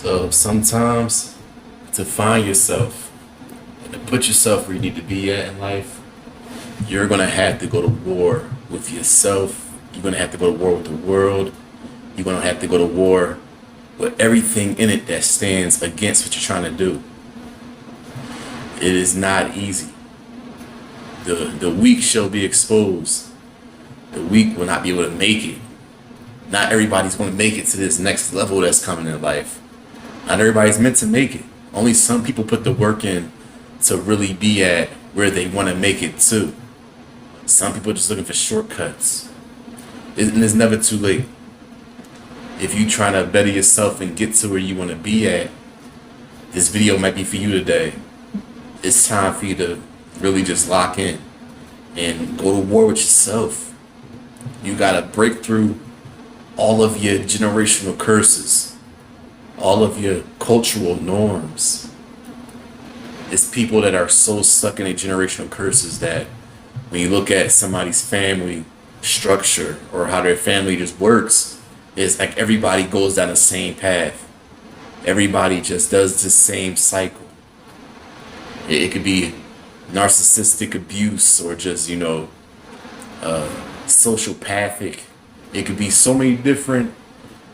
So sometimes to find yourself and to put yourself where you need to be at in life, you're gonna have to go to war with yourself. You're gonna have to go to war with the world. You're gonna have to go to war with everything in it that stands against what you're trying to do. It is not easy. The weak shall be exposed. The weak will not be able to make it. Not everybody's going to make it to this next level that's coming in life. Not everybody's meant to make it. Only some people put the work in to really be at where they want to make it to. Some people are just looking for shortcuts. And it's never too late. If you're trying to better yourself and get to where you want to be at, this video might be for you today. It's time for you to really just lock in and go to war with yourself. You got to break through all of your generational curses, all of your cultural norms. It's people that are so stuck in their generational curses that when you look at somebody's family structure or how their family just works, it's like everybody goes down the same path. Everybody just does the same cycle. It could be narcissistic abuse or just, sociopathic. It could be so many different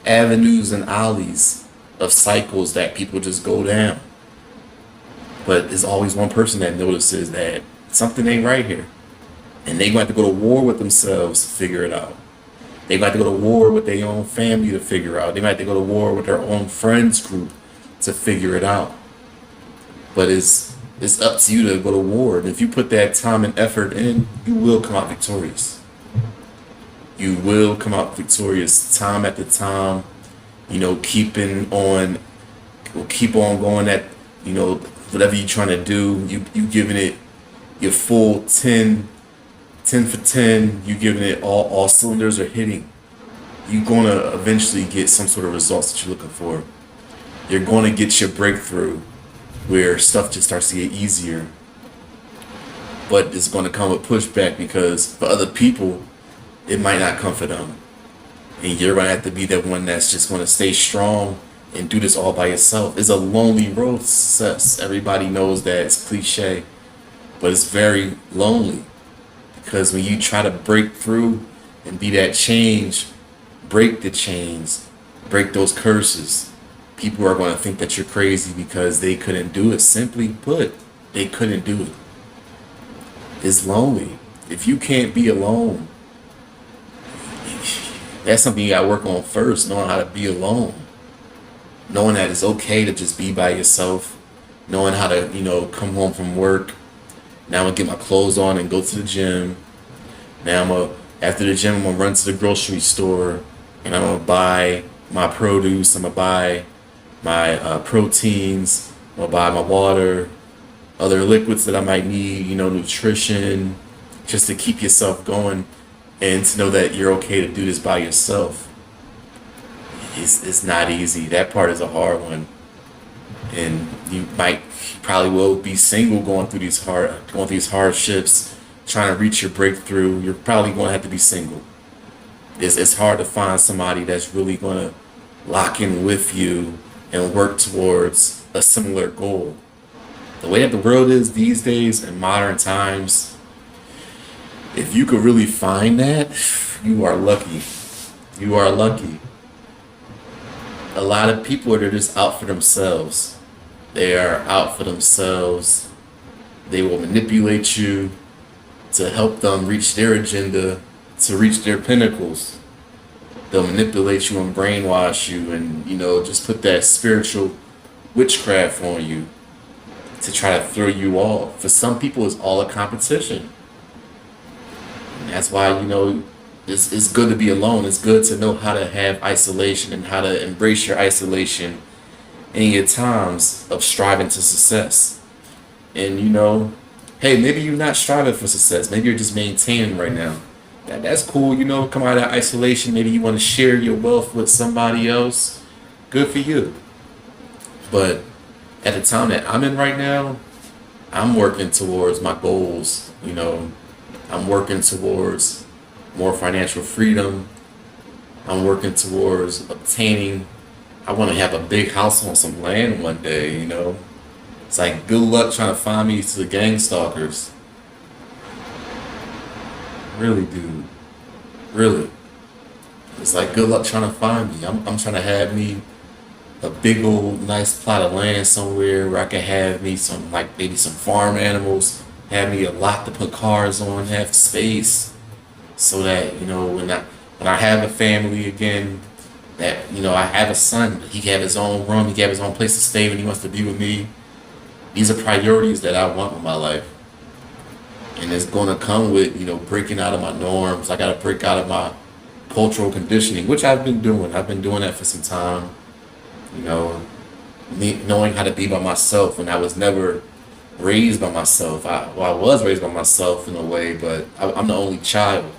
avenues and alleys of cycles that people just go down. But there's always one person that notices that something ain't right here. And they're going to have to go to war with themselves to figure it out. They're going to have to go to war with their own family to figure it out. They might have to go to war with their own friends group to figure it out. But it's up to you to go to war. And if you put that time and effort in, you will come out victorious. You will come out victorious time after time, keep on going at, whatever you're trying to do, you giving it your full 10 for 10, you giving it all cylinders are hitting. You're going to eventually get some sort of results that you're looking for. You're going to get your breakthrough where stuff just starts to get easier. But it's going to come with pushback because for other people, it might not come for them. And you're going to have to be that one that's just going to stay strong and do this all by yourself. It's a lonely road to success. Everybody knows that it's cliche, but it's very lonely because when you try to break through and be that change, break the chains, break those curses, people are going to think that you're crazy because they couldn't do it. Simply put, they couldn't do it. It's lonely. If you can't be alone, that's something you gotta work on first, knowing how to be alone. Knowing that it's okay to just be by yourself. Knowing how to, come home from work. Now I'm gonna get my clothes on and go to the gym. Now after the gym, I'm gonna run to the grocery store and I'm gonna buy my produce, I'm gonna buy my proteins, I'm gonna buy my water, other liquids that I might need, nutrition, just to keep yourself going. And to know that you're okay to do this by yourself, it's not easy. That part is a hard one, and you probably will be single going through these hardships, trying to reach your breakthrough. You're probably going to have to be single. It's hard to find somebody that's really going to lock in with you and work towards a similar goal. The way that the world is these days in modern times, if you could really find that, you are lucky. You are lucky. A lot of people are just out for themselves. They are out for themselves. They will manipulate you to help them reach their agenda, to reach their pinnacles. They'll manipulate you and brainwash you and, just put that spiritual witchcraft on you to try to throw you off. For some people, it's all a competition. That's why, it's good to be alone. It's good to know how to have isolation and how to embrace your isolation in your times of striving to success. And, hey, maybe you're not striving for success. Maybe you're just maintaining right now. That's cool, come out of that isolation. Maybe you want to share your wealth with somebody else. Good for you. But at the time that I'm in right now, I'm working towards my goals, I'm working towards more financial freedom. I'm working towards obtaining I want to have a big house on some land one day, you know. It's like good luck trying to find me to the gang stalkers. Really, dude. Really. It's like good luck trying to find me. I'm trying to have me a big old nice plot of land somewhere where I can have me some like maybe some farm animals, have me a lot to put cars on, have space so that, you know, when I have a family again, that, you know, I have a son, he can have his own room, he can have his own place to stay when he wants to be with me. These are priorities that I want in my life. And it's gonna come with, you know, breaking out of my norms. I gotta break out of my cultural conditioning, which I've been doing. I've been doing that for some time. You know, knowing how to be by myself, and I was never raised by myself. I was raised by myself in a way, but I'm the only child.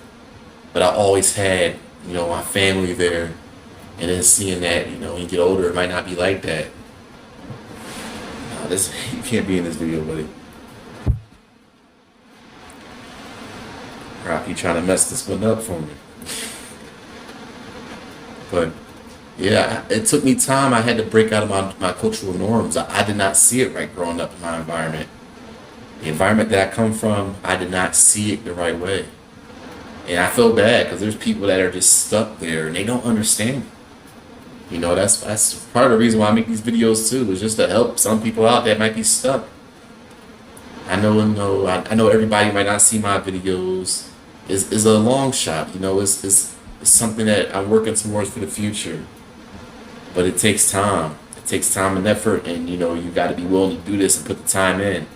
But I always had, you know, my family there. And then seeing that, you know, when you get older, it might not be like that. No, this you can't be in this video, buddy. Rocky trying to mess this one up for me. But yeah, it took me time. I had to break out of my cultural norms. I did not see it right growing up in my environment. The environment that I come from, I did not see it the right way. And I feel bad because there's people that are just stuck there and they don't understand. You know, that's part of the reason why I make these videos too, is just to help some people out that might be stuck. I know everybody might not see my videos. Is a long shot, you know, it's something that I'm working towards for the future. But it takes time. It takes time and effort, and you know, you gotta be willing to do this and put the time in.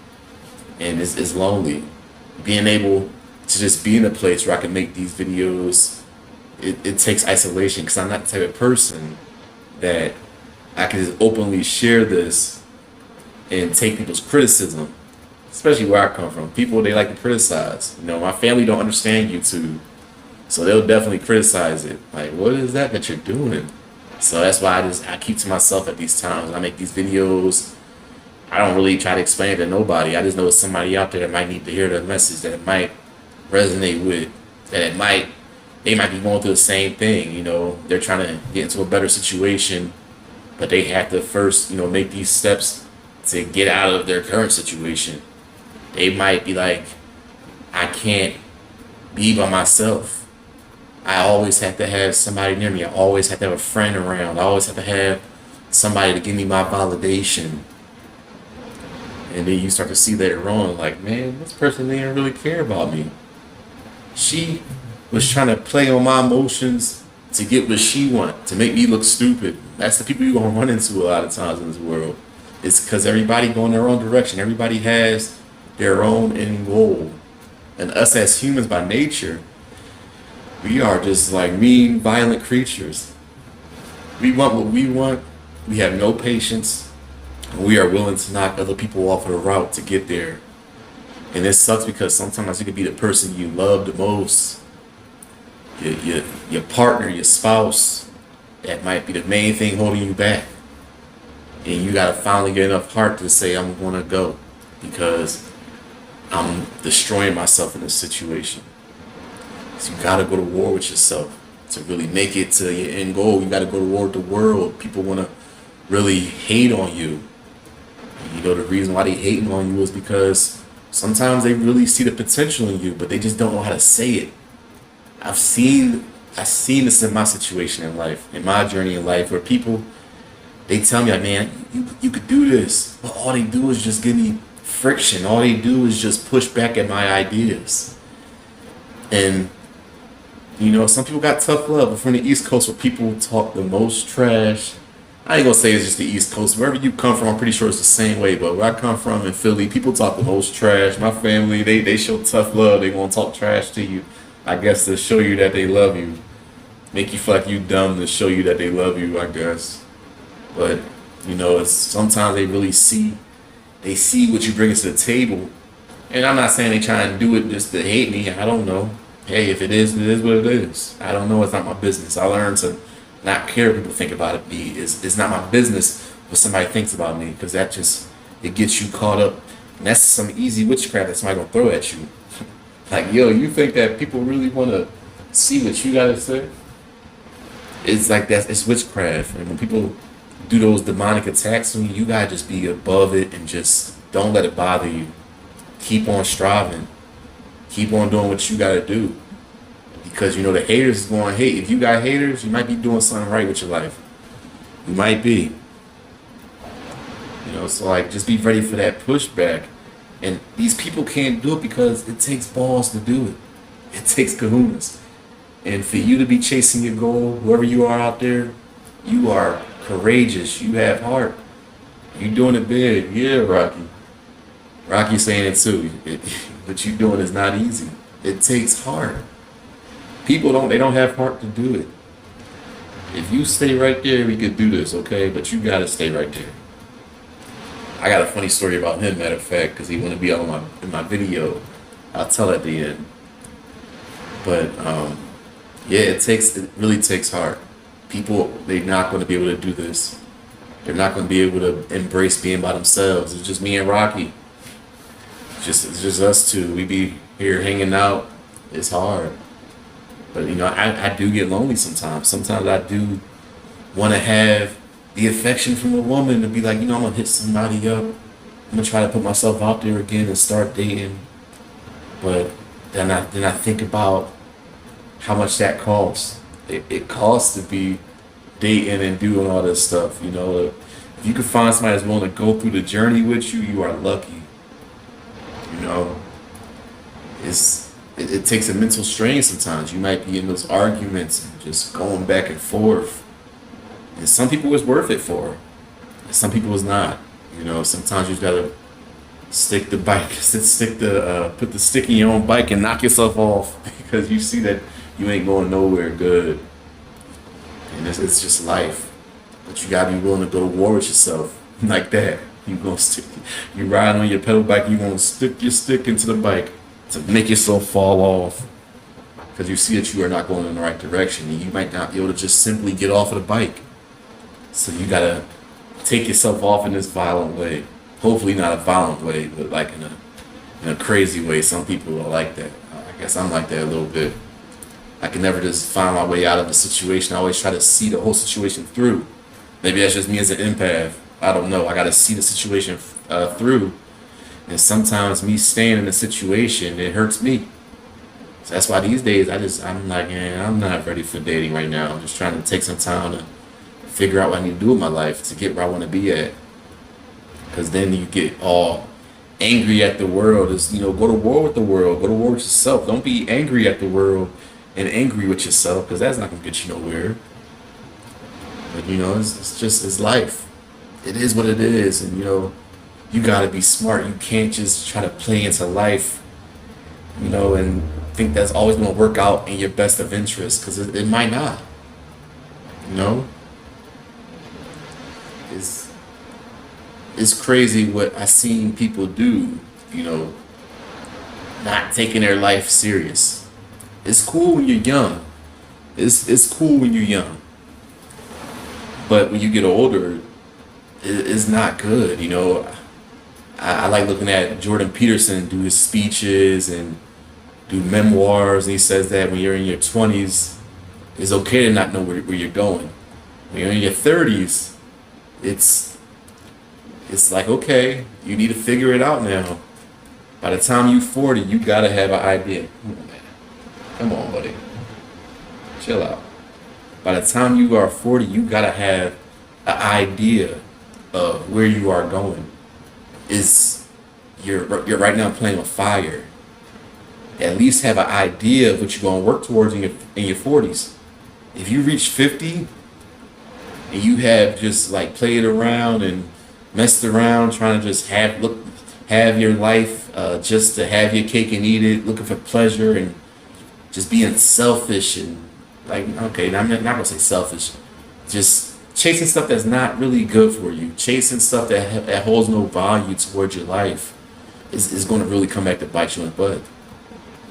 And it's lonely. Being able to just be in a place where I can make these videos, it takes isolation because I'm not the type of person that I can just openly share this and take people's criticism, especially where I come from. People, they like to criticize. You know, my family don't understand YouTube, so they'll definitely criticize it. Like, what is that you're doing? So that's why I keep to myself at these times. I make these videos. I don't really try to explain it to nobody. I just know it's somebody out there that might need to hear the message, that it might resonate with, that they might be going through the same thing. You know, they're trying to get into a better situation, but they have to first, you know, make these steps to get out of their current situation. They might be like, I can't be by myself. I always have to have somebody near me. I always have to have a friend around. I always have to have somebody to give me my validation. And then you start to see later on, like, man, this person didn't really care about me. She was trying to play on my emotions to get what she want, to make me look stupid. That's the people you're gonna run into a lot of times in this world. It's because everybody going their own direction. Everybody has their own end goal. And us as humans by nature, we are just like mean, violent creatures. We want what we want. We have no patience. And we are willing to knock other people off of the route to get there. And it sucks because sometimes you could be the person you love the most. Your partner, your spouse, that might be the main thing holding you back. And you gotta finally get enough heart to say, I'm gonna go, because I'm destroying myself in this situation. So you gotta go to war with yourself to really make it to your end goal. You gotta go to war with the world. People wanna really hate on you. And you know, the reason why they hating on you is because sometimes they really see the potential in you, but they just don't know how to say it. I've seen this in my situation in life, in my journey in life, where people, they tell me, like, man, you could do this. But all they do is just give me friction. All they do is just push back at my ideas. And, you know, some people got tough love. But from the East Coast, where people talk the most trash, I ain't gonna say it's just the East Coast. Wherever you come from, I'm pretty sure it's the same way. But where I come from in Philly, people talk the most trash. My family, they show tough love. They gonna talk trash to you, I guess, to show you that they love you. Make you feel like you dumb to show you that they love you, I guess. But, you know, it's sometimes they really see what you bring to the table. And I'm not saying they try and do it just to hate me. I don't know. Hey, if it is what it is. I don't know. It's not my business. I learned to not care what people think about it. It's not my business what somebody thinks about me, because that just, it gets you caught up. And that's some easy witchcraft that somebody gonna throw at you. Like, yo, you think that people really want to see what you gotta say? It's like that. It's witchcraft. And when people do those demonic attacks on you, you gotta just be above it and just don't let it bother you. Keep on striving. Keep on doing what you gotta do. Because the haters is going to hate. If you got haters, you might be doing something right with your life. You might be. So like just be ready for that pushback. And these people can't do it because it takes balls to do it. It takes kahunas. And for you to be chasing your goal, whoever you are out there, you are courageous. You have heart. You doing it big. Yeah, Rocky. Rocky's saying it too. What you doing is not easy. It takes heart. People don't have heart to do it. If you stay right there, we could do this, okay? But you gotta stay right there. I got a funny story about him, matter of fact, because he want to be on in my video. I'll tell at the end. But yeah, it really takes heart. People, they're not going to be able to do this. They're not going to be able to embrace being by themselves. It's just me and Rocky. It's just us two. We be here hanging out. It's hard. But I do get lonely sometimes. Sometimes I do want to have the affection from a woman to be like, I'm gonna hit somebody up. I'm gonna try to put myself out there again and start dating. But then I think about how much that costs. It costs to be dating and doing all this stuff. If you can find somebody that's willing to go through the journey with you, you are lucky. It takes a mental strain sometimes. You might be in those arguments and just going back and forth. And some people it's worth it for. And some people it's not. Sometimes you gotta stick the bike, put the stick in your own bike and knock yourself off because you see that you ain't going nowhere good. And it's just life. But you gotta be willing to go to war with yourself like that. You ride on your pedal bike, you gonna stick your stick into the bike to make yourself fall off because you see that you are not going in the right direction and you might not be able to just simply get off of the bike. So you gotta take yourself off in this violent way. Hopefully not a violent way, but like in a crazy way. Some people are like that. I guess I'm like that a little bit. I can never just find my way out of a situation. I always try to see the whole situation through. Maybe that's just me as an empath. I don't know. I gotta see the situation through. And sometimes me staying in a situation, it hurts me. So that's why these days I'm like, man, I'm not ready for dating right now. I'm just trying to take some time to figure out what I need to do with my life to get where I want to be at. Because then you get all angry at the world. Go to war with the world. Go to war with yourself. Don't be angry at the world and angry with yourself because that's not going to get you nowhere. But, it's life. It is what it is. And, you got to be smart. You can't just try to play into life, and think that's always going to work out in your best of interest because it might not. It's crazy what I seen people do, not taking their life serious. It's cool when you're young. It's cool when you're young. But when you get older, it's not good, I like looking at Jordan Peterson do his speeches and do memoirs, and he says that when you're in your 20s, it's okay to not know where you're going. When you're in your 30s, it's like, okay, you need to figure it out now. By the time you're 40, you gotta have an idea. Come on, man. Come on, buddy. Chill out. By the time you are 40, you gotta have an idea of where you are going. You're right now playing with fire. At least have an idea of what you're gonna work towards in your 40s. If you reach 50 and you have just like played around and messed around trying to just have your life just to have your cake and eat it, looking for pleasure and just being selfish and like, okay, now I'm not gonna say selfish, just chasing stuff that's not really good for you, chasing stuff that holds no value towards your life is going to really come back to bite you in the butt.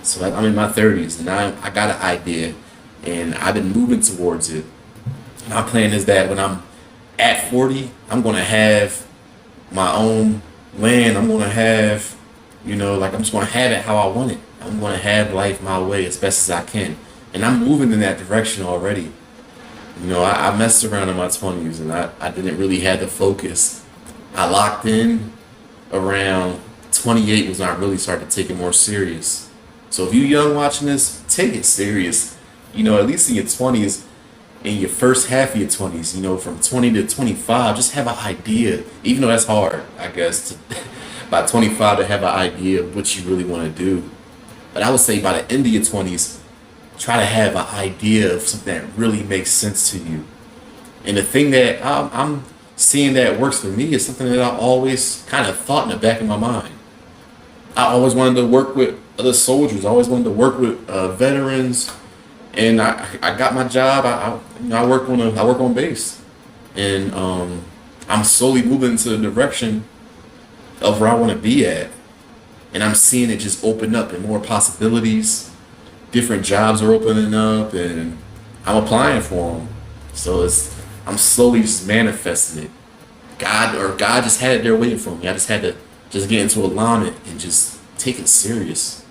So I'm in my 30s and I got an idea and I've been moving towards it. My plan is that when I'm at 40, I'm going to have my own land. I'm going to have, I'm just going to have it how I want it. I'm going to have life my way as best as I can. And I'm moving in that direction already. I messed around in my 20s and I didn't really have the focus. I locked in around 28 was when I really started to take it more serious. So if you're young watching this, take it serious. At least in your 20s, in your first half of your 20s, from 20 to 25, just have an idea. Even though that's hard, I guess, by 25 to have an idea of what you really want to do. But I would say by the end of your 20s, try to have an idea of something that really makes sense to you. And the thing that I'm seeing that works for me is something that I always kind of thought in the back of my mind. I always wanted to work with other soldiers. I always wanted to work with veterans, and I got my job. I work on base, and I'm slowly moving into the direction of where I want to be at, and I'm seeing it just open up and more possibilities. Different jobs are opening up, and I'm applying for them. So I'm slowly just manifesting it. God just had it there waiting for me. I just had to just get into alignment and just take it serious.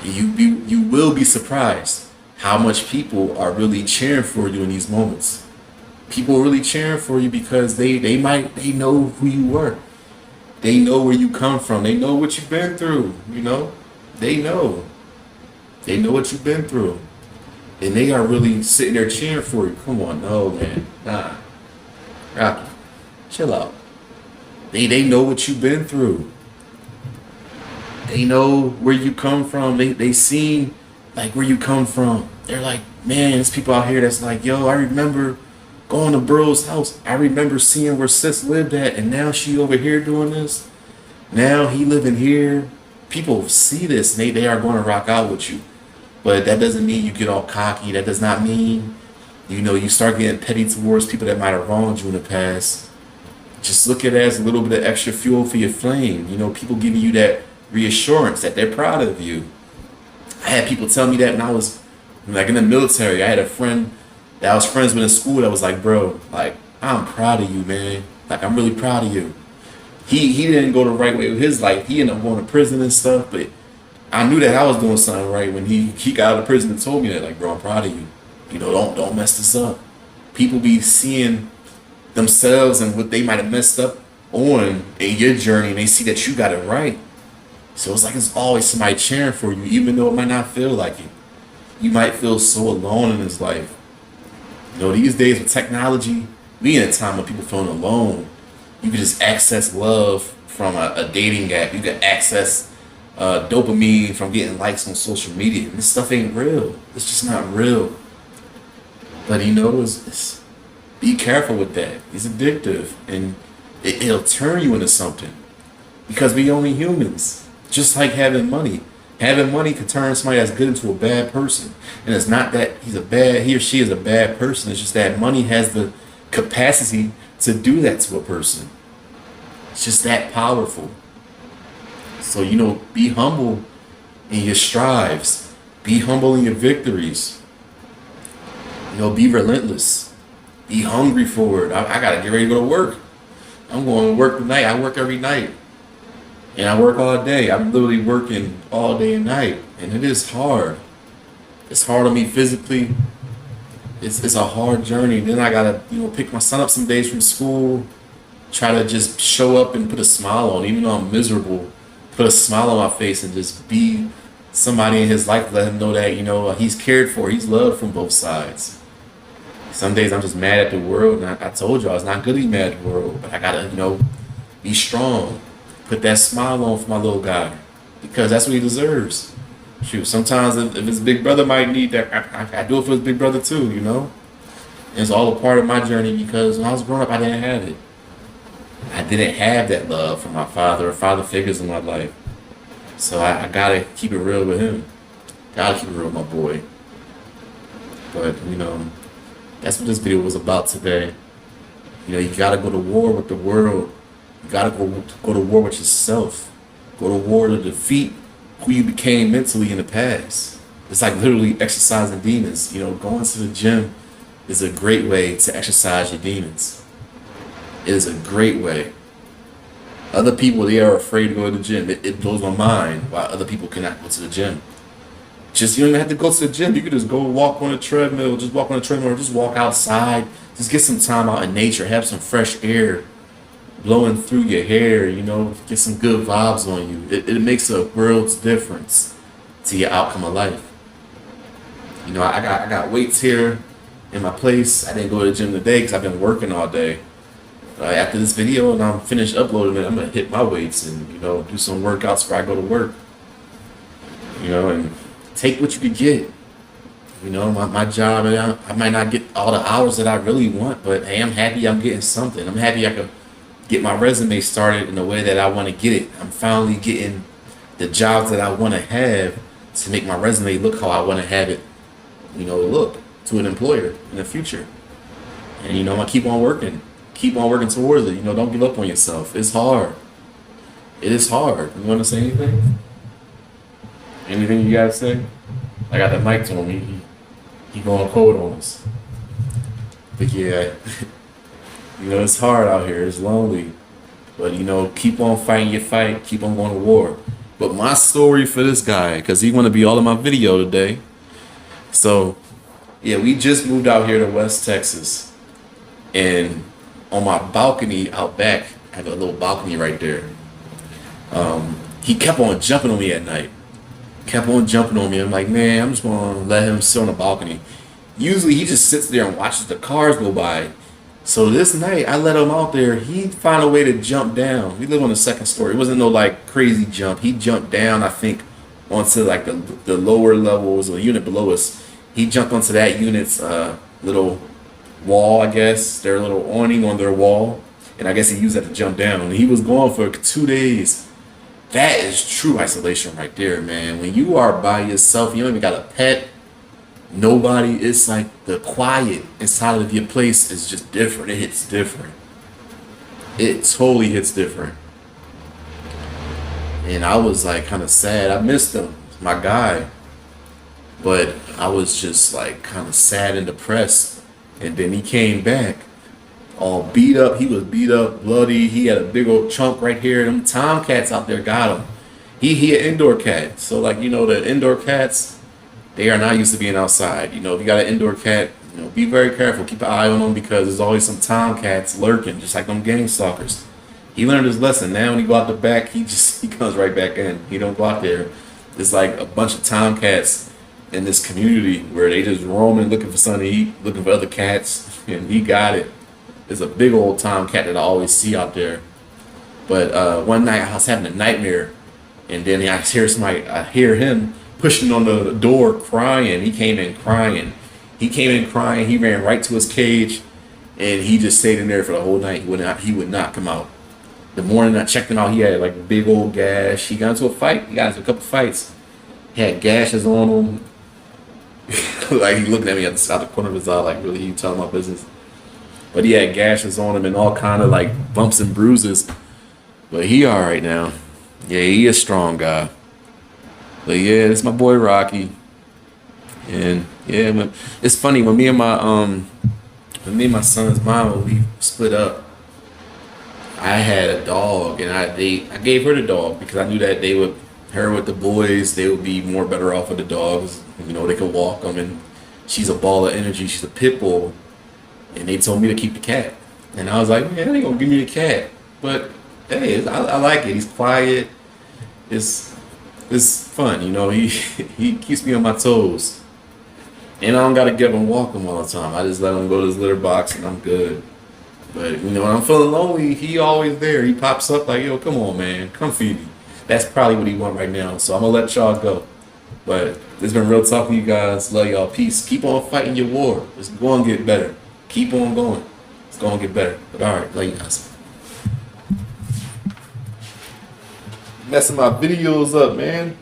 You will be surprised how much people are really cheering for you in these moments. People are really cheering for you because they know who you were. They know where you come from. They know what you've been through. They know. They know what you've been through. And they are really sitting there cheering for you. Come on, no, man. Nah. Rocky, chill out. They know what you've been through. They know where you come from. They seen like where you come from. They're like, man, there's people out here that's like, yo, I remember going to bro's house. I remember seeing where sis lived at, and now she over here doing this. Now he living here. People see this and they are going to rock out with you. But that doesn't mean you get all cocky. That does not mean, you start getting petty towards people that might have wronged you in the past. Just look at it as a little bit of extra fuel for your flame. People giving you that reassurance that they're proud of you. I had people tell me that when I was like in the military. I had a friend that I was friends with in school that was like, bro, like, I'm proud of you, man. Like, I'm really proud of you. He didn't go the right way with his life. He ended up going to prison and stuff, but I knew that I was doing something right when he got out of prison and told me that, like, bro, I'm proud of you. Don't mess this up. People be seeing themselves and what they might have messed up on in your journey, and they see that you got it right. So it's like it's always somebody cheering for you, even though it might not feel like it. You might feel so alone in this life. These days with technology, we in a time when people feeling alone. You can just access love from a dating app. You can access dopamine from getting likes on social media. This stuff ain't real. It's just not real. But be careful with that. It's addictive, and it'll turn you into something. Because we only humans. Just like having money. Having money can turn somebody that's good into a bad person. And it's not that he or she is a bad person. It's just that money has the capacity to do that to a person. It's just that powerful. So, be humble in your strives. Be humble in your victories. Be relentless. Be hungry for it. I gotta get ready to go to work. I'm going to work tonight. I work every night. And I work all day. I'm literally working all day and night. And it is hard. It's hard on me physically. It's a hard journey. Then I gotta, pick my son up some days from school. Try to just show up and put a smile on, even though I'm miserable. Put a smile on my face and just be somebody in his life. Let him know that, he's cared for. He's loved from both sides. Some days I'm just mad at the world. And I told y'all it's not good to be mad at the world. But I gotta, be strong. Put that smile on for my little guy, because that's what he deserves. Shoot, sometimes if his big brother might need that, I do it for his big brother too, And it's all a part of my journey, because when I was growing up, I didn't have it. I didn't have that love from my father or father figures in my life. So I gotta keep it real with him. Gotta keep it real with my boy. But, that's what this video was about today. You gotta go to war with the world. You gotta go to war with yourself. Go to war to defeat who you became mentally in the past. It's like literally exercising demons. Going to the gym is a great way to exercise your demons. It is a great way. Other people, they are afraid to go to the gym. It blows my mind why other people cannot go to the gym. Just you don't even have to go to the gym. You could just go walk on a treadmill, just walk on a treadmill, or just walk outside. Just get some time out in nature, have some fresh air blowing through your hair, get some good vibes on you. It makes a world's difference to your outcome of life. I got weights here in my place. I didn't go to the gym today because I've been working all day. After this video and I'm finished uploading it, I'm gonna hit my weights and do some workouts before I go to work. And take what you could get. My job, I might not get all the hours that I really want, but hey, I'm happy I'm getting something. I'm happy I could get my resume started in the way that I want to get it. I'm finally getting the jobs that I want to have to make my resume look how I want to have it, look to an employer in the future. And I'm gonna keep on working towards it. Don't give up on yourself. It's hard. It is hard. You want to say anything? Anything you guys say? I got the mic to him. He going cold on us. But yeah, it's hard out here. It's lonely. But keep on fighting your fight. Keep on going to war. But my story for this guy, because he want to be all in my video today. So yeah, we just moved out here to West Texas, and on my balcony out back, I have a little balcony right there. He kept on jumping on me at night. I'm like, man, I'm just gonna let him sit on the balcony. Usually he just sits there and watches the cars go by. So this night I let him out there. He found a way to jump down. We live on the second story. It wasn't no like crazy jump. He jumped down, I think, onto like the lower levels or the unit below us. He jumped onto that unit's little wall, I guess, their little awning on their wall, and I guess he used that to jump down. And he was gone for 2 days. That is true isolation right there, man. When you are by yourself, you don't even got a pet, nobody. It's like the quiet inside of your place is just different. It hits different. It totally hits different. And I was like kind of sad. I missed him, my guy. But I was just like kind of sad and depressed. And then he came back all beat up. He was beat up, bloody. He had a big old chunk right here. Them tomcats out there got him. He an indoor cat. So like, the indoor cats, they are not used to being outside. If you got an indoor cat, be very careful. Keep an eye on them because there's always some tomcats lurking, just like them gang stalkers. He learned his lesson. Now when he go out the back, he comes right back in. He don't go out there. There's like a bunch of tomcats in this community where they just roaming, looking for something to eat, looking for other cats, and he got it. There's a big old tomcat that I always see out there. But one night I was having a nightmare, and then I hear him pushing on the door crying. He came in crying. He ran right to his cage, and he just stayed in there for the whole night. He would not come out. The morning I checked him out, he had like a big old gash. He got into a fight. He got into a couple fights. He had gashes on him. Like he looking at me out the corner of his eye, like, really, you telling my business? But he had gashes on him and all kind of like bumps and bruises. But he all right now. Yeah, he a strong guy. But yeah, it's my boy Rocky. And yeah, it's funny when me and my son's mom, when we split up, I had a dog, and I gave her the dog because I knew that her with the boys, they would be more better off with the dogs. They could walk them, and she's a ball of energy. She's a pit bull. And they told me to keep the cat. And I was like, man, they gonna give me the cat. But hey, I like it. He's quiet. It's fun, he keeps me on my toes. And I don't gotta get him and walk him all the time. I just let him go to his litter box and I'm good. But when I'm feeling lonely, he always there. He pops up like, yo, come on, man, come feed me. That's probably what he want right now. So I'm gonna let y'all go. But it's been real talking to you guys. Love y'all. Peace. Keep on fighting your war. It's going to get better. Keep on going. It's going to get better. But all right, love you guys. Messing my videos up, man.